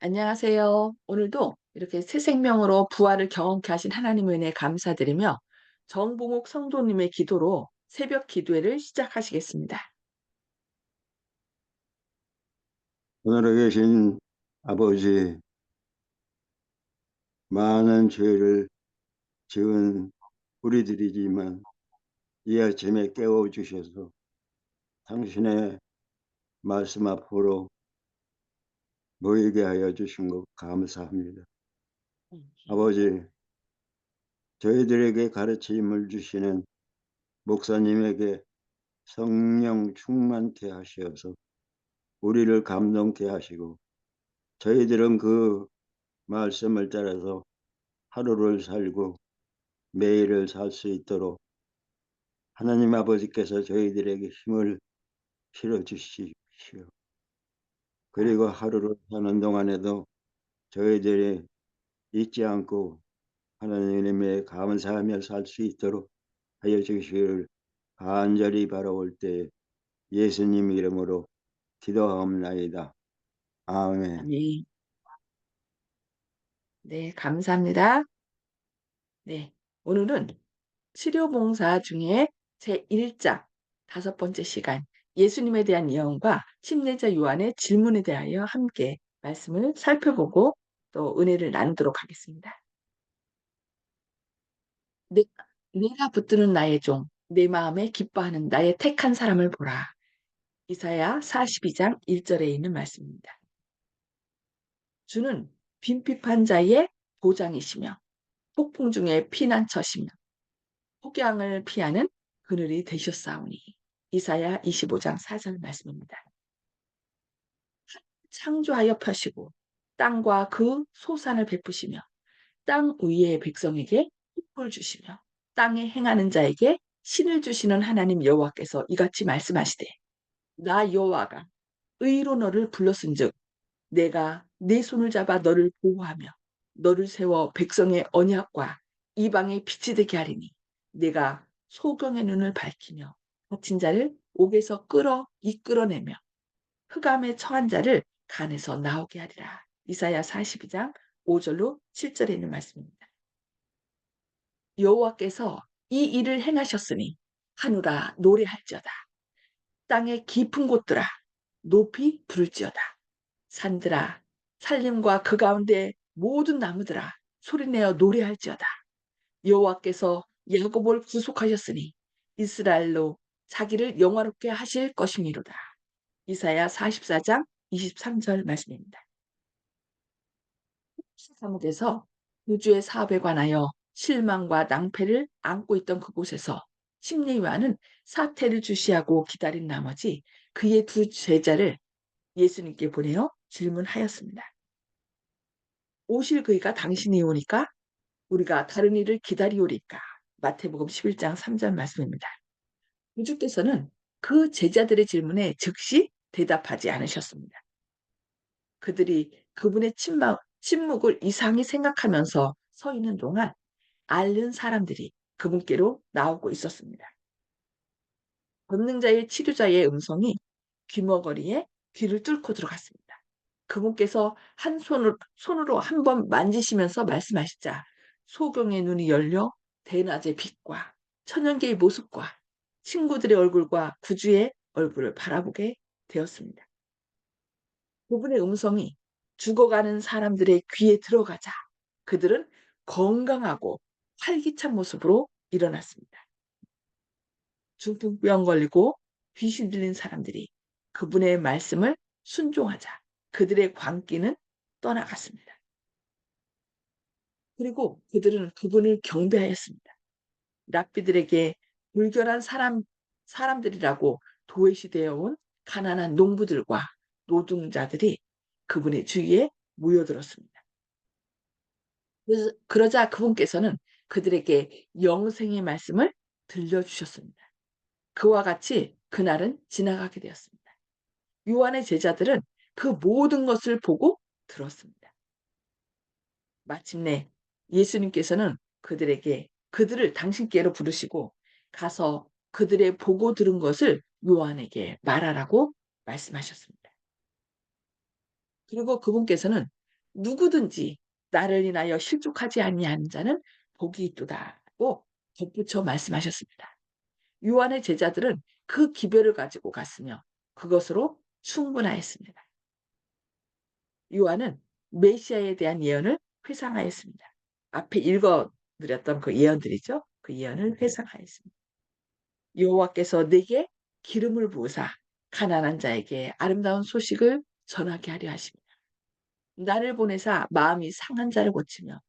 안녕하세요. 오늘도 이렇게 새 생명으로 부활을 경험케 하신 하나님의 은혜에 감사드리며 정봉욱 성도님의 기도로 새벽 기도회를 시작하시겠습니다. 하늘에 계신 아버지, 많은 죄를 지은 우리들이지만 이 아침에 깨워주셔서 당신의 말씀 앞으로 모이게 하여 주신 것 감사합니다. 아버지, 저희들에게 가르침을 주시는 목사님에게 성령 충만케 하셔서 우리를 감동케 하시고 저희들은 그 말씀을 따라서 하루를 살고 매일을 살 수 있도록 하나님 아버지께서 저희들에게 힘을 실어 주십시오. 그리고 하루를 사는 동안에도 저희들이 잊지 않고 하나님의 감사하며 살 수 있도록 하여 주시기를 간절히 바라올 때 예수님 이름으로 기도하옵나이다. 아멘. 아멘. 네, 감사합니다. 네, 오늘은 치료봉사 중에 제1장 5번째 시간 예수님에 대한 예언과 침례자 요한의 질문에 대하여 함께 말씀을 살펴보고 또 은혜를 나누도록 하겠습니다. 내, 내가 붙드는 나의 종, 내 마음에 기뻐하는 나의 택한 사람을 보라. 이사야 42장 1절에 있는 말씀입니다. 주는 빈핍한 자의 보장이시며 폭풍 중에 피난처시며 폭양을 피하는 그늘이 되셨사오니. 이사야 25장 4절 말씀입니다. 창조하여 펴시고 땅과 그 소산을 베푸시며 땅 위의 백성에게 흙을 주시며 땅에 행하는 자에게 신을 주시는 하나님 여호와께서 이같이 말씀하시되 나 여호와가 의로 너를 불렀은즉 내가 네 손을 잡아 너를 보호하며 너를 세워 백성의 언약과 이방의 빛이 되게 하리니 내가 소경의 눈을 밝히며 갇힌 자를 옥에서 이끌어내며 흑암에 처한 자를 간에서 나오게 하리라. 이사야 42장 5절로 7절에 있는 말씀입니다. 여호와께서 이 일을 행하셨으니 하늘아 노래할지어다. 땅의 깊은 곳들아 높이 부를지어다. 산들아 산림과 그 가운데 모든 나무들아 소리내어 노래할지어다. 여호와께서 야곱을 구속하셨으니 이스라엘로 자기를 영화롭게 하실 것이니로다. 이사야 44장 23절 말씀입니다. 사무에서 우주의 사업에 관하여 실망과 낭패를 안고 있던 그곳에서 심리와는 사태를 주시하고 기다린 나머지 그의 두 제자를 예수님께 보내어 질문하였습니다. 오실 그이가 당신이 오니까 우리가 다른 일을 기다리오리까. 마태복음 11장 3절 말씀입니다. 주께서는 그 제자들의 질문에 즉시 대답하지 않으셨습니다. 그들이 그분의 침묵을 이상히 생각하면서 서 있는 동안 앓는 사람들이 그분께로 나오고 있었습니다. 권능자의 치료자의 음성이 귀머거리에 귀를 뚫고 들어갔습니다. 그분께서 한 손으로 한 번 만지시면서 말씀하시자 소경의 눈이 열려 대낮의 빛과 천연계의 모습과 친구들의 얼굴과 구주의 얼굴을 바라보게 되었습니다. 그분의 음성이 죽어가는 사람들의 귀에 들어가자 그들은 건강하고 활기찬 모습으로 일어났습니다. 중풍병 걸리고 귀신 들린 사람들이 그분의 말씀을 순종하자 그들의 광기는 떠나갔습니다. 그리고 그들은 그분을 경배하였습니다. 랍비들에게 불결한 사람들이라고 도외시되어 온 가난한 농부들과 노동자들이 그분의 주위에 모여들었습니다. 그러자 그분께서는 그들에게 영생의 말씀을 들려주셨습니다. 그와 같이 그날은 지나가게 되었습니다. 요한의 제자들은 그 모든 것을 보고 들었습니다. 마침내 예수님께서는 그들을 당신께로 부르시고 가서 그들의 보고 들은 것을 요한에게 말하라고 말씀하셨습니다. 그리고 그분께서는 누구든지 나를 인하여 실족하지 아니하는 자는 복이 있도다고 덧붙여 말씀하셨습니다. 요한의 제자들은 그 기별을 가지고 갔으며 그것으로 충분하였습니다. 요한은 메시아에 대한 예언을 회상하였습니다. 앞에 읽어 드렸던 그 예언들이죠. 그 예언을 회상하였습니다. 여호와께서 내게 기름을 부으사 가난한 자에게 아름다운 소식을 전하게 하려 하십니다. 나를 보내사 마음이 상한 자를 고치며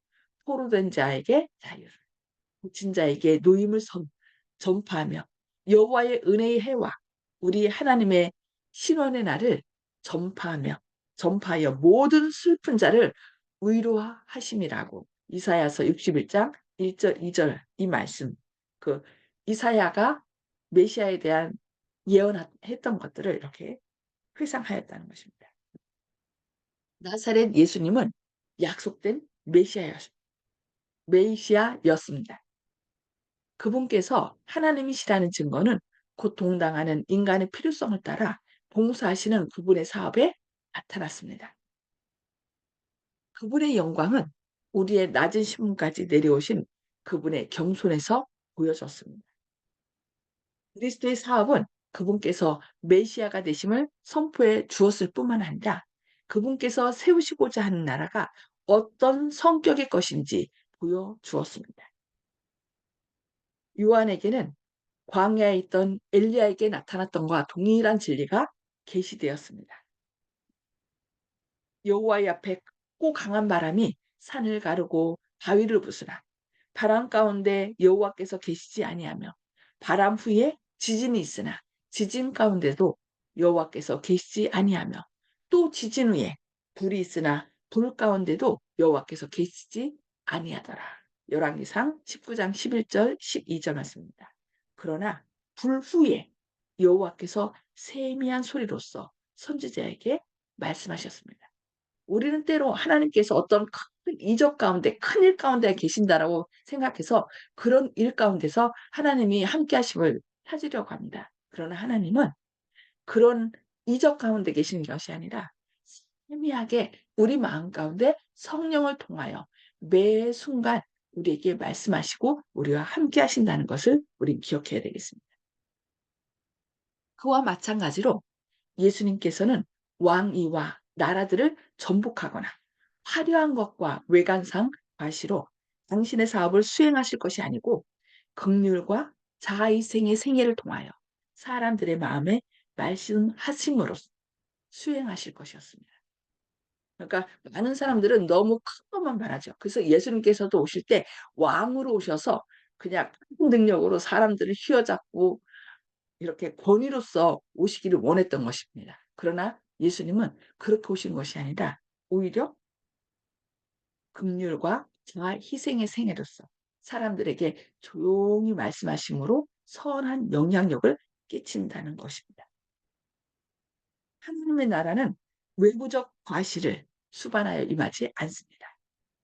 포로된 자에게 자유를, 갇힌 자에게 노임을 전파하며 여호와의 은혜의 해와 우리 하나님의 신원의 날을 전파하여 모든 슬픈 자를 위로하심이라고. 이사야서 61장 1절 2절 이 말씀, 그 이사야가 메시아에 대한 예언했던 것들을 이렇게 회상하였다는 것입니다. 나사렛 예수님은 약속된 메시아였습니다. 그분께서 하나님이시라는 증거는 고통당하는 인간의 필요성을 따라 봉사하시는 그분의 사업에 나타났습니다. 그분의 영광은 우리의 낮은 신분까지 내려오신 그분의 겸손에서 보여졌습니다. 그리스도의 사업은 그분께서 메시아가 되심을 선포해 주었을 뿐만 아니라 그분께서 세우시고자 하는 나라가 어떤 성격의 것인지 보여주었습니다. 요한에게는 광야에 있던 엘리야에게 나타났던 것과 동일한 진리가 계시되었습니다. 여호와의 앞에 크고 강한 바람이 산을 가르고 바위를 부수나 바람 가운데 여호와께서 계시지 아니하며 바람 후에 지진이 있으나 지진 가운데도 여호와께서 계시지 아니하며 또 지진 후에 불이 있으나 불 가운데도 여호와께서 계시지 아니하더라. 열왕기상 19장 11절 12절 말씀입니다. 그러나 불 후에 여호와께서 세미한 소리로서 선지자에게 말씀하셨습니다. 우리는 때로 하나님께서 어떤 큰 이적 가운데, 큰일 가운데 계신다라고 생각해서 그런 일 가운데서 하나님이 함께 하심을 찾으려고 합니다. 그러나 하나님은 그런 이적 가운데 계시는 것이 아니라 세미하게 우리 마음 가운데 성령을 통하여 매 순간 우리에게 말씀하시고 우리와 함께 하신다는 것을 우린 기억해야 되겠습니다. 그와 마찬가지로 예수님께서는 왕위와 나라들을 전복하거나 화려한 것과 외관상 과시로 당신의 사업을 수행하실 것이 아니고 긍휼과 자아희생의 생애를 통하여 사람들의 마음에 말씀하심으로써 수행하실 것이었습니다. 그러니까 많은 사람들은 너무 큰 것만 바라죠. 그래서 예수님께서도 오실 때 왕으로 오셔서 그냥 큰 능력으로 사람들을 휘어잡고 이렇게 권위로서 오시기를 원했던 것입니다. 그러나 예수님은 그렇게 오신 것이 아니라 오히려 긍휼과 자아 희생의 생애로서 사람들에게 조용히 말씀하심으로 선한 영향력을 끼친다는 것입니다. 하나님의 나라는 외부적 과실을 수반하여 임하지 않습니다.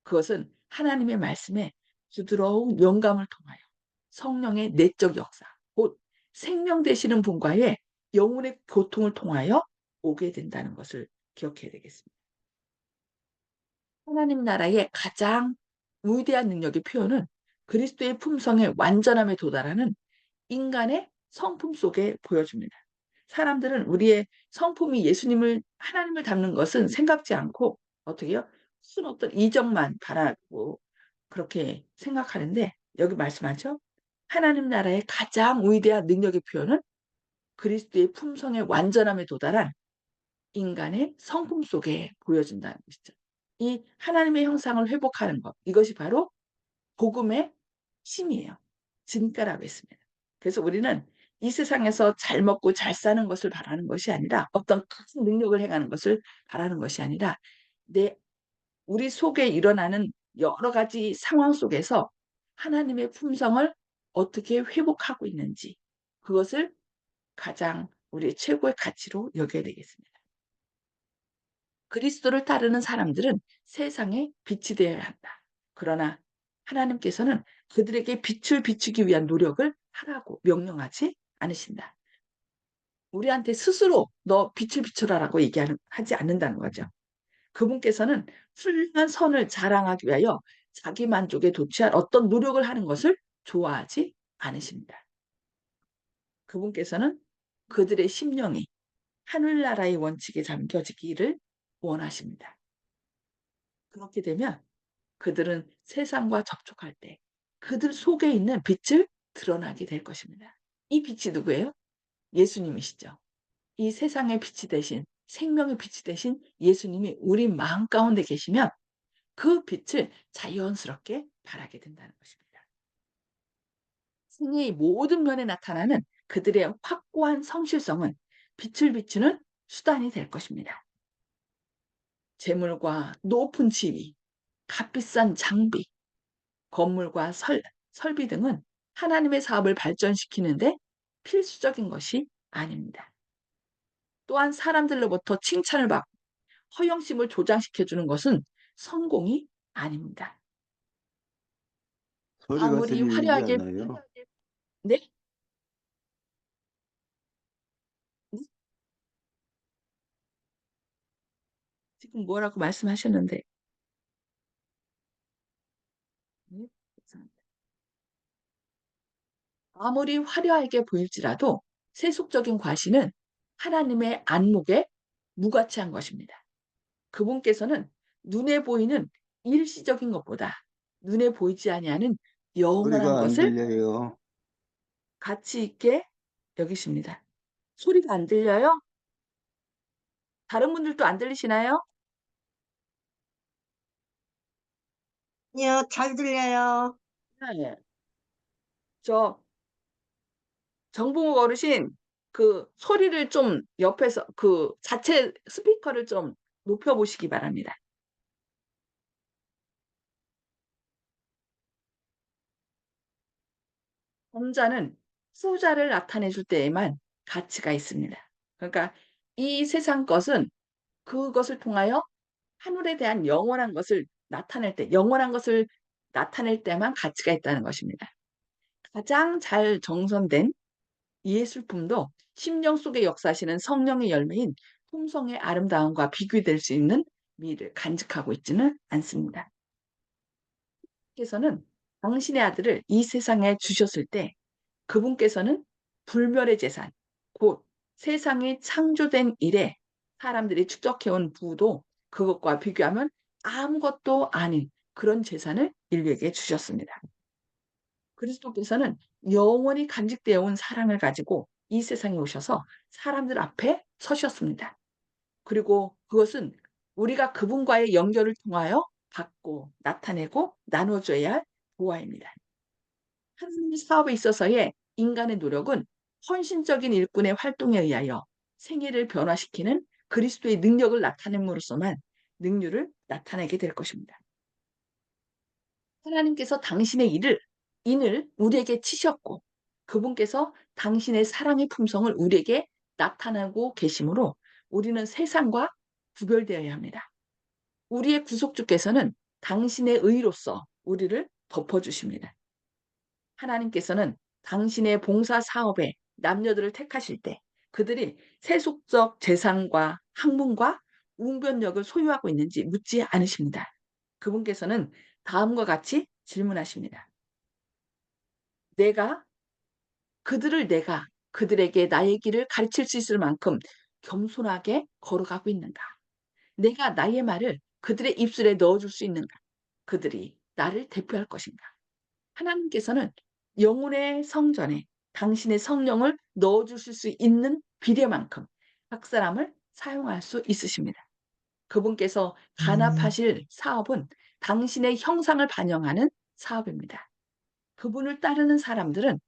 그것은 하나님의 말씀에 부드러운 영감을 통하여 성령의 내적 역사, 곧 생명 되시는 분과의 영혼의 교통을 통하여 오게 된다는 것을 기억해야 되겠습니다. 하나님 나라의 가장 위대한 능력의 표현은 그리스도의 품성의 완전함에 도달하는 인간의 성품 속에 보여줍니다. 사람들은 우리의 성품이 예수님을 하나님을 닮는 것은 생각지 않고 어떻게 해요? 무슨 어떤 이적만 바라고 그렇게 생각하는데 여기 말씀하죠. 하나님 나라의 가장 위대한 능력의 표현은 그리스도의 품성의 완전함에 도달한 인간의 성품 속에 보여준다는 것이죠. 이 하나님의 형상을 회복하는 것, 이것이 바로 복음의 힘이에요. 증가라고 했습니다. 그래서 우리는 이 세상에서 잘 먹고 잘 사는 것을 바라는 것이 아니라 어떤 큰 능력을 행하는 것을 바라는 것이 아니라 내 우리 속에 일어나는 여러 가지 상황 속에서 하나님의 품성을 어떻게 회복하고 있는지 그것을 가장 우리의 최고의 가치로 여겨야 되겠습니다. 그리스도를 따르는 사람들은 세상에 빛이 되어야 한다. 그러나 하나님께서는 그들에게 빛을 비추기 위한 노력을 하라고 명령하지 않으신다. 우리한테 스스로 너 빛을 비춰라라고 하지 않는다는 거죠. 그분께서는 훌륭한 선을 자랑하기 위하여 자기 만족에 도취할 어떤 노력을 하는 것을 좋아하지 않으십니다. 그분께서는 그들의 심령이 하늘나라의 원칙에 잠겨지기를 원하십니다. 그렇게 되면 그들은 세상과 접촉할 때 그들 속에 있는 빛을 드러나게 될 것입니다. 이 빛이 누구예요? 예수님이시죠. 이 세상의 빛이 되신 생명의 빛이 되신 예수님이 우리 마음 가운데 계시면 그 빛을 자연스럽게 발하게 된다는 것입니다. 생의 모든 면에 나타나는 그들의 확고한 성실성은 빛을 비추는 수단이 될 것입니다. 재물과 높은 지위, 값비싼 장비, 건물과 설비 등은 하나님의 사업을 발전시키는데 필수적인 것이 아닙니다. 또한 사람들로부터 칭찬을 받고 허영심을 조장시켜 주는 것은 성공이 아닙니다. 소리가 아무리 들리지 화려하게 않아요? 네? 네? 지금 뭐라고 말씀하셨는데 네? 죄송합니다. 아무리 화려하게 보일지라도 세속적인 과시는 하나님의 안목에 무가치한 것입니다. 그분께서는 눈에 보이는 일시적인 것보다 눈에 보이지 아니하는 영원한 소리가 안 것을 들려요. 가치 있게 여기십니다. 소리가 안 들려요? 다른 분들도 안 들리시나요? 아니요, 잘 들려요. 네. 저 정봉욱 어르신 그 소리를 좀 옆에서 그 자체 스피커를 좀 높여 보시기 바랍니다. 혼자는 후자를 나타내 줄 때에만 가치가 있습니다. 그러니까 이 세상 것은 그것을 통하여 하늘에 대한 영원한 것을 나타낼 때 영원한 것을 나타낼 때만 가치가 있다는 것입니다. 가장 잘 정선된 예술품도 심령 속에 역사하시는 성령의 열매인 품성의 아름다움과 비교될 수 있는 미를 간직하고 있지는 않습니다. 께서는 당신의 아들을 이 세상에 주셨을 때 그분께서는 불멸의 재산, 곧 세상이 창조된 이래 사람들이 축적해온 부도 그것과 비교하면 아무것도 아닌 그런 재산을 인류에게 주셨습니다. 그리스도께서는 영원히 간직되어 온 사랑을 가지고 이 세상에 오셔서 사람들 앞에 서셨습니다. 그리고 그것은 우리가 그분과의 연결을 통하여 받고 나타내고 나눠줘야 할 보화입니다. 하나님의 사업에 있어서의 인간의 노력은 헌신적인 일꾼의 활동에 의하여 생애를 변화시키는 그리스도의 능력을 나타냄으로써만 능률을 나타내게 될 것입니다. 하나님께서 당신의 인을 우리에게 치셨고 그분께서 당신의 사랑의 품성을 우리에게 나타나고 계시므로 우리는 세상과 구별되어야 합니다. 우리의 구속주께서는 당신의 의로서 우리를 덮어주십니다. 하나님께서는 당신의 봉사 사업에 남녀들을 택하실 때 그들이 세속적 재산과 학문과 웅변력을 소유하고 있는지 묻지 않으십니다. 그분께서는 다음과 같이 질문하십니다. 내가 그들에게 나의 길을 가르칠 수 있을 만큼 겸손하게 걸어가고 있는가? 내가 나의 말을 그들의 입술에 넣어줄 수 있는가? 그들이 나를 대표할 것인가? 하나님께서는 영혼의 성전에 당신의 성령을 넣어주실 수 있는 비례만큼 각 사람을 사용할 수 있으십니다. 그분께서 간합하실 사업은 당신의 형상을 반영하는 사업입니다. 그분을 따르는 사람들은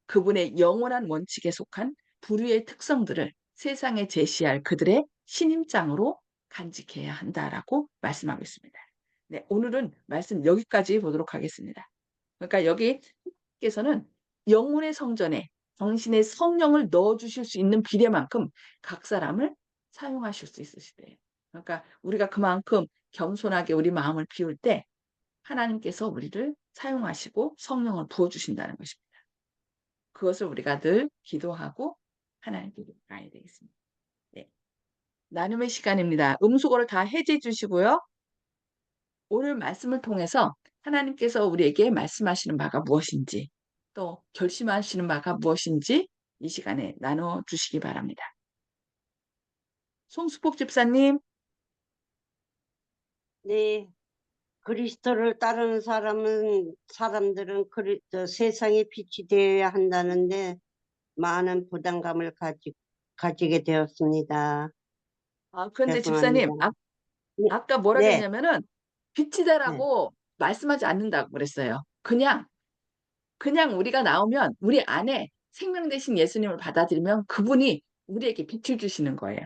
그분의 영원한 원칙에 속한 부류의 특성들을 세상에 제시할 그들의 신임장으로 간직해야 한다라고 말씀하고 있습니다. 네, 오늘은 말씀 여기까지 보도록 하겠습니다. 그러니까 여기께서는 영혼의 성전에 당신의 성령을 넣어주실 수 있는 비례만큼 각 사람을 사용하실 수 있으시대요. 그러니까 우리가 그만큼 겸손하게 우리 마음을 비울 때 하나님께서 우리를 사용하시고 성령을 부어주신다는 것입니다. 그것을 우리가 늘 기도하고 하나님께 가야 되겠습니다. 네. 나눔의 시간입니다. 음수거를 다 해제해 주시고요. 오늘 말씀을 통해서 하나님께서 우리에게 말씀하시는 바가 무엇인지, 또 결심하시는 바가 무엇인지 이 시간에 나눠 주시기 바랍니다. 송수복 집사님. 네, 그리스도를 따르는 사람들은 세상의 빛이 되어야 한다는데 많은 부담감을 가지게 되었습니다. 그런데 죄송합니다. 집사님, 네, 아까 뭐라 네, 그랬냐면은 네, 빛이다라고 말씀하지 않는다고 그랬어요. 그냥 우리가 나오면 우리 안에 생명 되신 예수님을 받아들이면 그분이 우리에게 빛을 주시는 거예요.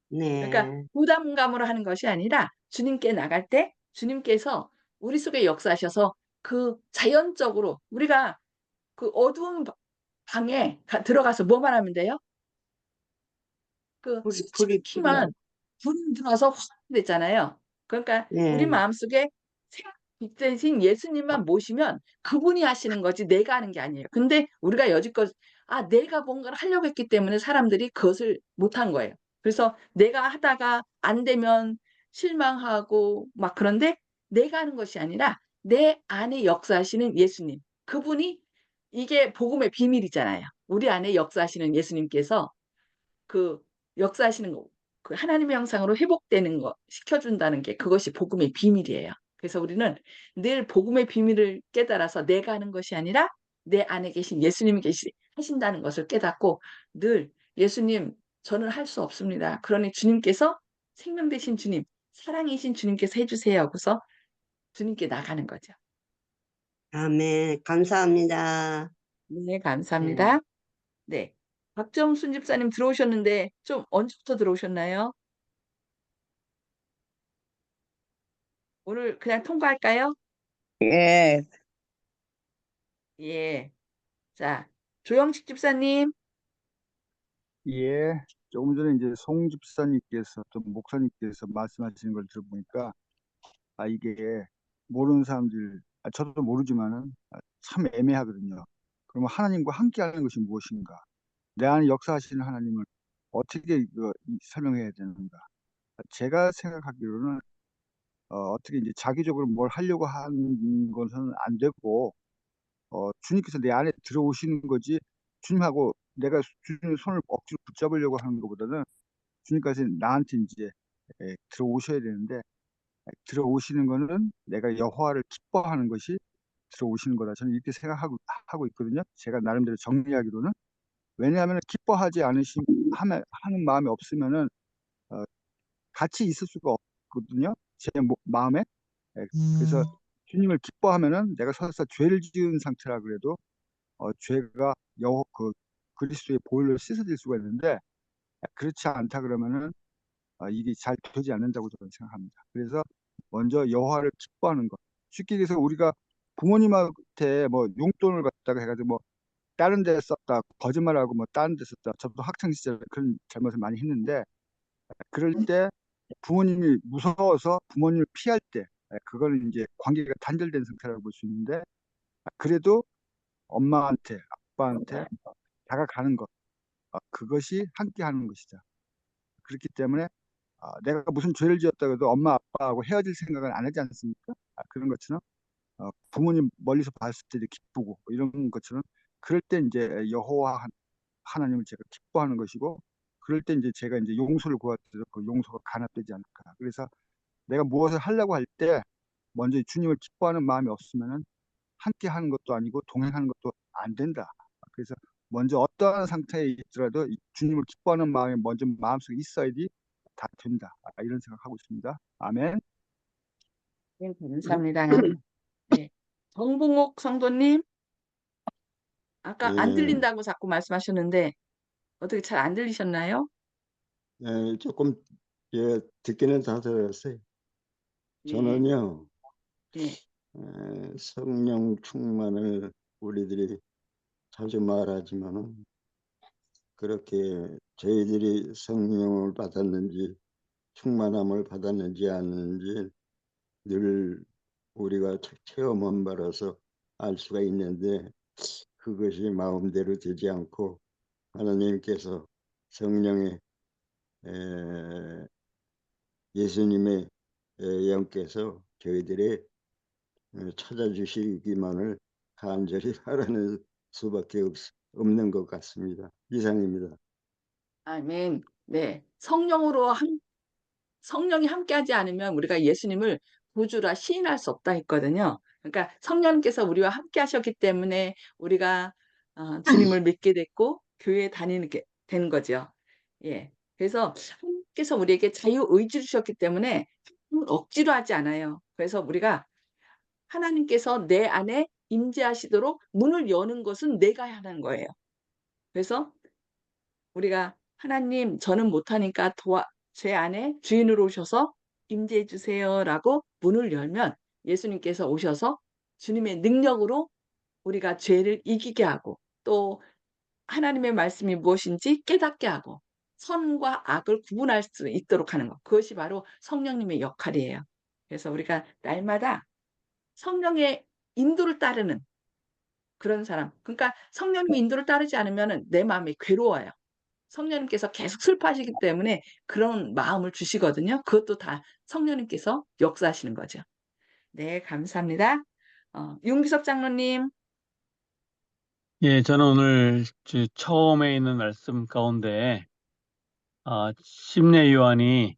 그러니까 네. 부담감으로 하는 것이 아니라 주님께 나갈 때 주님께서 우리 속에 역사하셔서 그 자연적으로 우리가 그 어두운 방에 들어가서 뭐만 하면 돼요? 그 스위치 불이, 키만 불이 들어와서 확 되잖아요. 그러니까 우리 네, 마음속에 빛 대신 예수님만 모시면 그분이 하시는 거지 내가 하는 게 아니에요. 근데 우리가 여지껏 내가 뭔가를 하려고 했기 때문에 사람들이 그것을 못한 거예요. 그래서 내가 하다가 안 되면 실망하고 막 그런데 내가 하는 것이 아니라 내 안에 역사하시는 예수님. 그분이 이게 복음의 비밀이잖아요. 우리 안에 역사하시는 예수님께서 그 역사하시는 거, 그 하나님의 형상으로 회복되는 거 시켜준다는 게 그것이 복음의 비밀이에요. 그래서 우리는 늘 복음의 비밀을 깨달아서 내가 하는 것이 아니라 내 안에 계신 예수님이 하신다는 것을 깨닫고 늘 예수님, 저는 할 수 없습니다. 그러니 주님께서 생명 되신 주님, 사랑이신 주님께서 해주세요 하고서 주님께 나가는 거죠. 아멘. 감사합니다. 네, 네. 감사합니다. 네. 박정순 집사님 들어오셨는데 좀 언제부터 들어오셨나요? 오늘 그냥 통과할까요? 예, 예. 자, 조영식 집사님. 예, 조금 전에 이제 송 집사님께서 또 목사님께서 말씀하시는 걸 들어보니까 이게 모르는 사람들, 저도 모르지만은 참 애매하거든요. 그러면 하나님과 함께하는 것이 무엇인가? 내 안에 역사하시는 하나님을 어떻게 설명해야 되는가? 제가 생각하기로는 어떻게 이제 자기적으로 뭘 하려고 하는 것은 안 되고 주님께서 내 안에 들어오시는 거지 주님하고 내가 주님의 손을 억지로 붙잡으려고 하는 것보다는 주님까지 나한테 이제 들어오셔야 되는데 들어오시는 거는 내가 여호와를 기뻐하는 것이 들어오시는 거다. 저는 이렇게 하고 있거든요. 제가 나름대로 정리하기로는 왜냐하면 기뻐하지 않으시 하는 마음이 없으면은 어, 같이 있을 수가 없거든요. 제 마음에. 그래서 주님을 기뻐하면은 내가 설사 죄를 지은 상태라 그래도 죄가 그리스도의 보혈로 씻어질 수가 있는데 그렇지 않다 그러면은 이게 잘 되지 않는다고 저는 생각합니다. 그래서 먼저 여호와를 기뻐하는 것. 쉽게 얘기해서 우리가 부모님한테 뭐 용돈을 갖다가 해가지고 뭐 다른 데 썼다 거짓말하고 뭐 다른 데 썼다. 저도 학창 시절에 그런 잘못을 많이 했는데 그럴 때 부모님이 무서워서 부모님을 피할 때 그거는 이제 관계가 단절된 상태라고 볼 수 있는데 그래도 엄마한테 아빠한테 다가가는 것 그것이 함께하는 것이다. 그렇기 때문에 내가 무슨 죄를 지었다고 해도 엄마 아빠하고 헤어질 생각을 안 하지 않습니까? 그런 것처럼 부모님 멀리서 봤을 때 기쁘고 뭐 이런 것처럼 그럴 때 이제 여호와 하나님을 제가 기뻐하는 것이고 그럴 때 이제 제가 이제 용서를 구할 때도 그 용서가 간합되지 않을까. 그래서 내가 무엇을 하려고 할 때 먼저 주님을 기뻐하는 마음이 없으면은 함께 하는 것도 아니고 동행하는 것도 안 된다. 그래서 먼저 어떠한 상태에 있더라도 이 주님을 기뻐하는 마음이 먼저 마음속에 있어야지 다 된다. 이런 생각하고 있습니다. 아멘. 네, 감사합니다. 네. 정봉옥 성도님, 아까 안 예, 들린다고 자꾸 말씀하셨는데 어떻게 잘 안 들리셨나요? 조금 듣기는 다 들었어요. 예. 저는요, 예. 성령 충만을 우리들이 자주 말하지만은 그렇게 저희들이 성령을 받았는지 충만함을 받았는지 아는지 늘 우리가 체험한 바라서 알 수가 있는데 그것이 마음대로 되지 않고 하나님께서 성령의 에, 예수님의 영께서 저희들의 찾아주시기만을 간절히 바라는 수밖에 없는 것 같습니다. 이상입니다. 아멘. 네. 성령이 함께하지 않으면 우리가 예수님을 구주라 시인할 수 없다 했거든요. 그러니까 성령님께서 우리와 함께 하셨기 때문에 우리가 주님을 믿게 됐고 교회에 다니는 게 된 거죠. 예. 그래서 하나님께서 우리에게 자유의지를 주셨기 때문에 억지로 하지 않아요. 그래서 우리가 하나님께서 내 안에 임재하시도록 문을 여는 것은 내가 하는 거예요. 그래서 우리가 하나님 저는 못하니까 제 안에 주인으로 오셔서 임재해 주세요라고 문을 열면 예수님께서 오셔서 주님의 능력으로 우리가 죄를 이기게 하고 또 하나님의 말씀이 무엇인지 깨닫게 하고 선과 악을 구분할 수 있도록 하는 것. 그것이 바로 성령님의 역할이에요. 그래서 우리가 날마다 성령의 인도를 따르는 그런 사람. 그러니까 성령님의 인도를 따르지 않으면 내 마음이 괴로워요. 성령님께서 계속 슬퍼하시기 때문에 그런 마음을 주시거든요. 그것도 다 성령님께서 역사하시는 거죠. 네, 감사합니다. 윤기석 장로님. 예, 저는 오늘 처음에 있는 말씀 가운데 심내 요한이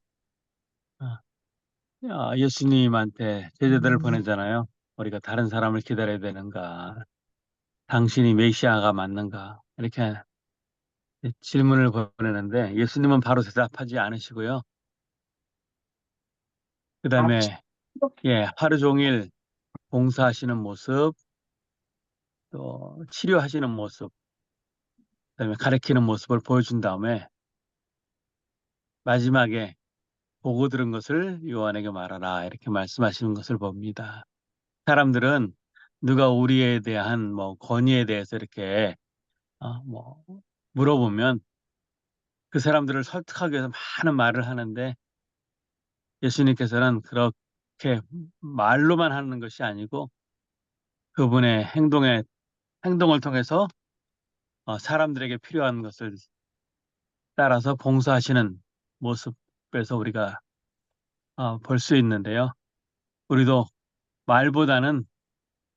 예수님한테 제자들을 보내잖아요. 우리가 다른 사람을 기다려야 되는가? 당신이 메시아가 맞는가? 이렇게 질문을 보내는데 예수님은 바로 대답하지 않으시고요. 그다음에 하루 종일 봉사하시는 모습, 또 치료하시는 모습, 그다음에 가르치는 모습을 보여준 다음에 마지막에 보고 들은 것을 요한에게 말하라 이렇게 말씀하시는 것을 봅니다. 사람들은 누가 우리에 대한 권위에 대해서 이렇게 물어보면 그 사람들을 설득하기 위해서 많은 말을 하는데 예수님께서는 그렇게 말로만 하는 것이 아니고 그분의 행동을 통해서 사람들에게 필요한 것을 따라서 봉사하시는 모습에서 우리가 볼 수 있는데요. 우리도 말보다는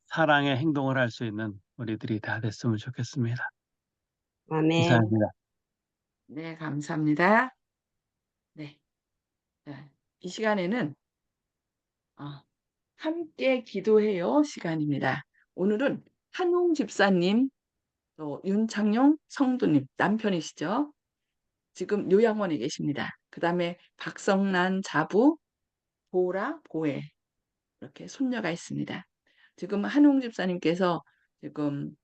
사랑의 행동을 할 수 있는 우리들이 다 됐으면 좋겠습니다. 아멘. 이상입니다. 네, 감사합니다. 네. 자, 이 시간에는 함께 기도해요 시간입니다. 오늘은 한웅 집사님, 또 윤창용 성도님 남편이시죠? 지금 요양원에 계십니다. 그 다음에 박성란 자부, 보라, 보혜 이렇게 손녀가 있습니다. 지금 한웅 집사님께서 지금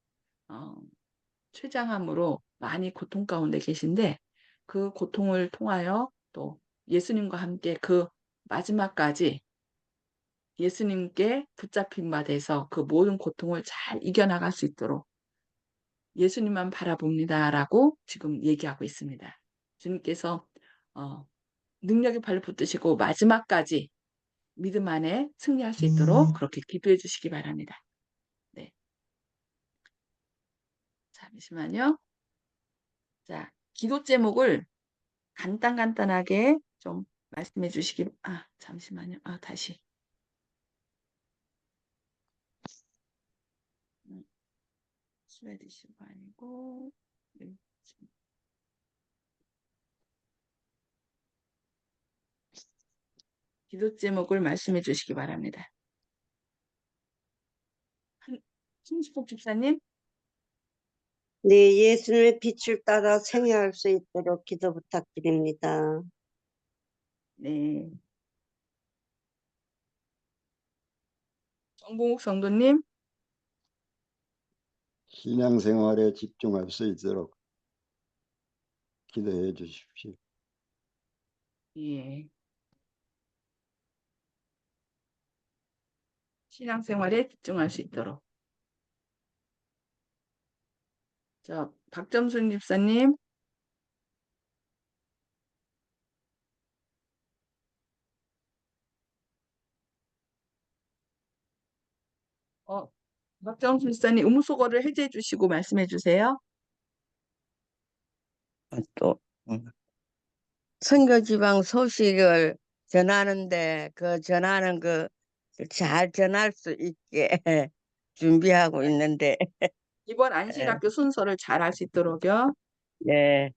췌장암으로 많이 고통 가운데 계신데 그 고통을 통하여 또 예수님과 함께 그 마지막까지 예수님께 붙잡힌 바 돼서 그 모든 고통을 잘 이겨나갈 수 있도록 예수님만 바라봅니다라고 지금 얘기하고 있습니다. 주님께서 능력의 발로 붙드시고 마지막까지 믿음 안에 승리할 수 있도록 그렇게 기도해 주시기 바랍니다. 네. 잠시만요. 자, 기도 제목을 간단하게 좀 말씀해 주시기, 잠시만요. 다시. 스웨디시가 아니고, 네. 기도 제목을 말씀해 주시기 바랍니다. 김수복 집사님. 네, 예수님의 빛을 따라 생애할 수 있도록 기도 부탁드립니다. 네. 정봉욱 성도님. 신앙생활에 집중할 수 있도록 기도해 주십시오. 예. 신앙생활에 집중할 수 있도록. 박점순 집사님. 박정순 집사님 의무소거를 해제해 주시고 말씀해 주세요. 또 선교지방 소식을 전하는데 그 전하는 그 잘 전할 수 있게 준비하고 있는데 이번 안식학교 순서를 잘 할 수 있도록요. 네.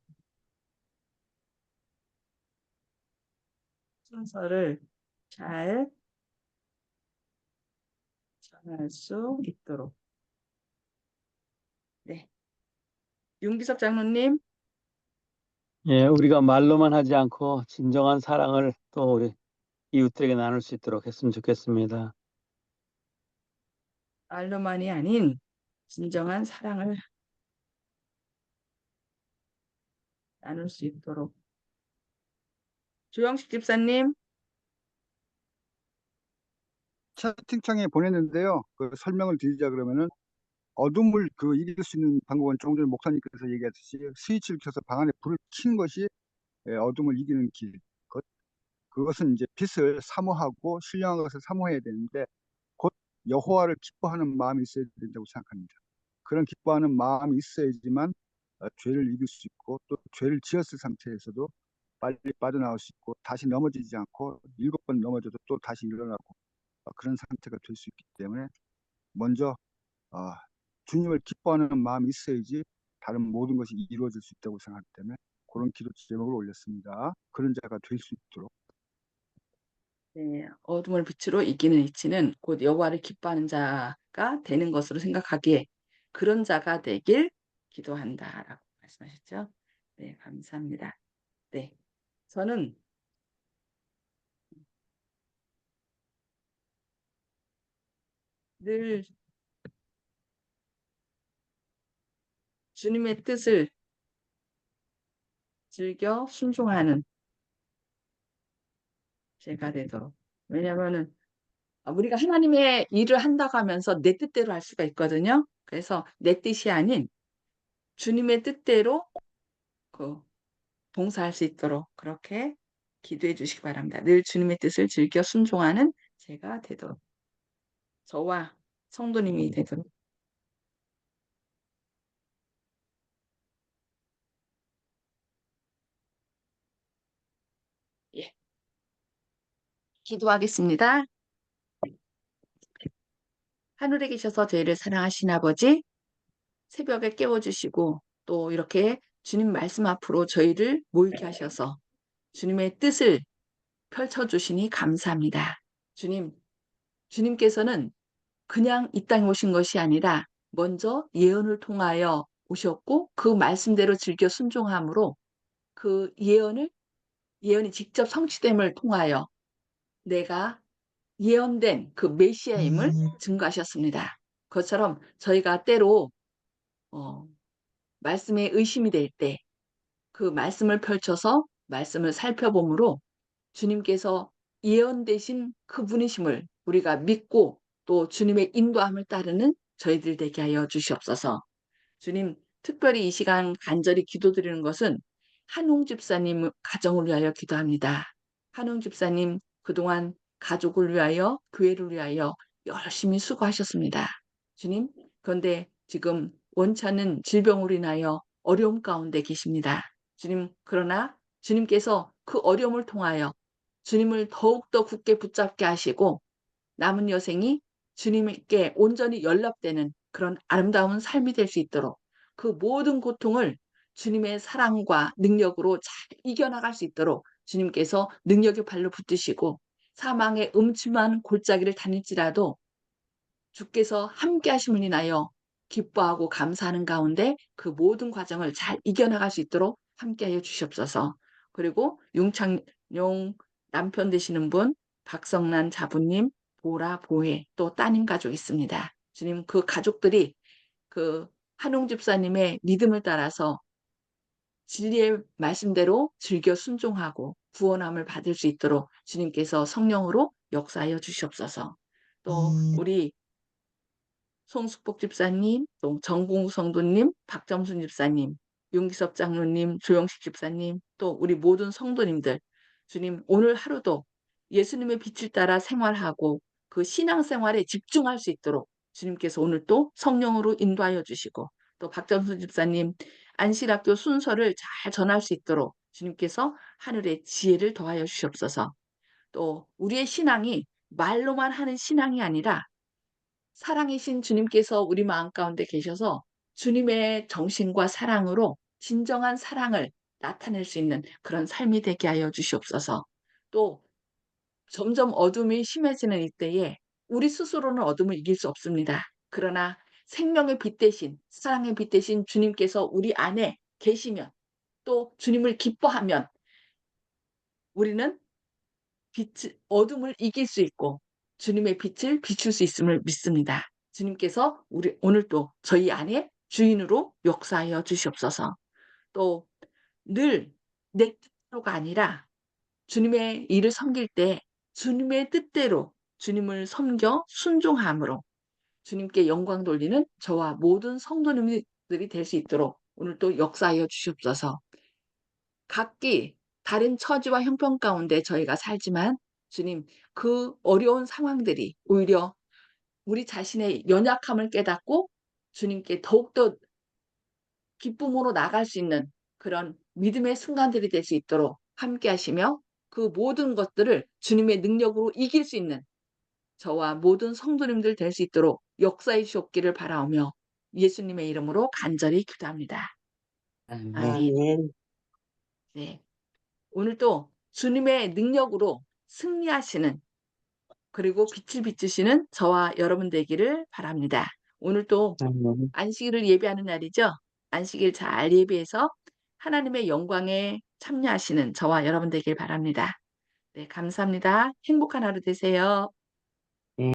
순서를 잘 전할 수 있도록. 네. 윤기섭 장로님. 예, 우리가 말로만 하지 않고 진정한 사랑을 또 우리 이웃들에게 나눌 수 있도록 했으면 좋겠습니다. 말로만이 아닌 진정한 사랑을 나눌 수 있도록. 조영식 집사님. 채팅창에 보냈는데요. 그 설명을 드리자 그러면은 어둠을 이길 수 있는 방법은 조금 전에 목사님께서 얘기했듯이 스위치를 켜서 방 안에 불을 켜는 것이 어둠을 이기는 길. 그것은 이제 빛을 사모하고 신령한 것을 사모해야 되는데 곧 여호와를 기뻐하는 마음이 있어야 된다고 생각합니다. 그런 기뻐하는 마음이 있어야지만 죄를 이길 수 있고 또 죄를 지었을 상태에서도 빨리 빠져나올 수 있고 다시 넘어지지 않고 7번 넘어져도 또 다시 일어나고 그런 상태가 될 수 있기 때문에 먼저 주님을 기뻐하는 마음이 있어야지 다른 모든 것이 이루어질 수 있다고 생각하기 때문에 그런 기도 제목을 올렸습니다. 그런 자가 될 수 있도록. 네, 어둠을 빛으로 이기는 이치는 곧 여호와를 기뻐하는 자가 되는 것으로 생각하기에 그런 자가 되길 기도한다라고 말씀하셨죠. 네, 감사합니다. 네, 저는 늘 주님의 뜻을 즐겨 순종하는 제가 되도록. 왜냐하면은 우리가 하나님의 일을 한다고 하면서 내 뜻대로 할 수가 있거든요. 그래서 내 뜻이 아닌 주님의 뜻대로 봉사할 수 있도록 그렇게 기도해 주시기 바랍니다. 늘 주님의 뜻을 즐겨 순종하는 제가 되도록. 저와 성도님이 되도록. 예. 기도하겠습니다. 하늘에 계셔서 저희를 사랑하신 아버지, 새벽에 깨워주시고 또 이렇게 주님 말씀 앞으로 저희를 모이게 하셔서 주님의 뜻을 펼쳐주시니 감사합니다. 주님께서는 그냥 이 땅에 오신 것이 아니라 먼저 예언을 통하여 오셨고 그 말씀대로 즐겨 순종함으로 그 예언이 직접 성취됨을 통하여 내가 예언된 그 메시아임을 증거하셨습니다. 그것처럼 저희가 때로 말씀에 의심이 될 때 그 말씀을 펼쳐서 말씀을 살펴보므로 주님께서 예언되신 그분이심을 우리가 믿고 또 주님의 인도함을 따르는 저희들 되게 하여 주시옵소서. 주님, 특별히 이 시간 간절히 기도드리는 것은 한웅 집사님 가정을 위하여 기도합니다. 한웅 집사님 그동안 가족을 위하여 교회를 위하여 열심히 수고하셨습니다. 주님, 그런데 지금 원치 않는 질병으로 인하여 어려움 가운데 계십니다. 주님, 그러나 주님께서 그 어려움을 통하여 주님을 더욱더 굳게 붙잡게 하시고 남은 여생이 주님께 온전히 연락되는 그런 아름다운 삶이 될 수 있도록 그 모든 고통을 주님의 사랑과 능력으로 잘 이겨나갈 수 있도록 주님께서 능력의 발로 붙드시고 사망의 음침한 골짜기를 다닐지라도 주께서 함께 하심을 인하여 기뻐하고 감사하는 가운데 그 모든 과정을 잘 이겨나갈 수 있도록 함께하여 주시옵소서. 그리고 융창용 남편 되시는 분, 박성란 자부님, 보라, 보혜, 또 따님 가족 있습니다. 주님, 그 가족들이 그 한웅 집사님의 믿음을 따라서 진리의 말씀대로 즐겨 순종하고 구원함을 받을 수 있도록 주님께서 성령으로 역사하여 주시옵소서. 또 우리 송숙복 집사님, 또 정봉우 성도님, 박점순 집사님, 윤기섭 장로님, 조영식 집사님, 또 우리 모든 성도님들, 주님 오늘 하루도 예수님의 빛을 따라 생활하고 그 신앙생활에 집중할 수 있도록 주님께서 오늘 또 성령으로 인도하여 주시고 또 박점순 집사님 안식학교 순서를 잘 전할 수 있도록 주님께서 하늘의 지혜를 더하여 주시옵소서. 또 우리의 신앙이 말로만 하는 신앙이 아니라 사랑이신 주님께서 우리 마음 가운데 계셔서 주님의 정신과 사랑으로 진정한 사랑을 나타낼 수 있는 그런 삶이 되게 하여 주시옵소서. 또 점점 어둠이 심해지는 이때에 우리 스스로는 어둠을 이길 수 없습니다. 그러나 생명의 빛 대신, 사랑의 빛 대신 주님께서 우리 안에 계시면, 또 주님을 기뻐하면 우리는 어둠을 이길 수 있고 주님의 빛을 비출 수 있음을 믿습니다. 주님께서 우리 오늘도 저희 안에 주인으로 역사하여 주시옵소서. 또 늘 내 뜻대로가 아니라 주님의 일을 섬길 때 주님의 뜻대로 주님을 섬겨 순종함으로 주님께 영광 돌리는 저와 모든 성도님들이 될 수 있도록 오늘도 역사하여 주시옵소서. 각기 다른 처지와 형편 가운데 저희가 살지만 주님, 그 어려운 상황들이 오히려 우리 자신의 연약함을 깨닫고 주님께 더욱더 기쁨으로 나갈 수 있는 그런 믿음의 순간들이 될 수 있도록 함께 하시며 그 모든 것들을 주님의 능력으로 이길 수 있는 저와 모든 성도님들 될 수 있도록 역사해 주옵기를 바라오며 예수님의 이름으로 간절히 기도합니다. 아멘. 아멘. 네. 오늘도 주님의 능력으로 승리하시는, 그리고 빛을 비추시는 저와 여러분 되기를 바랍니다. 오늘도 아멘. 안식일을 예배하는 날이죠. 안식일 잘 예배해서 하나님의 영광에 참여하시는 저와 여러분 되길 바랍니다. 네, 감사합니다. 행복한 하루 되세요.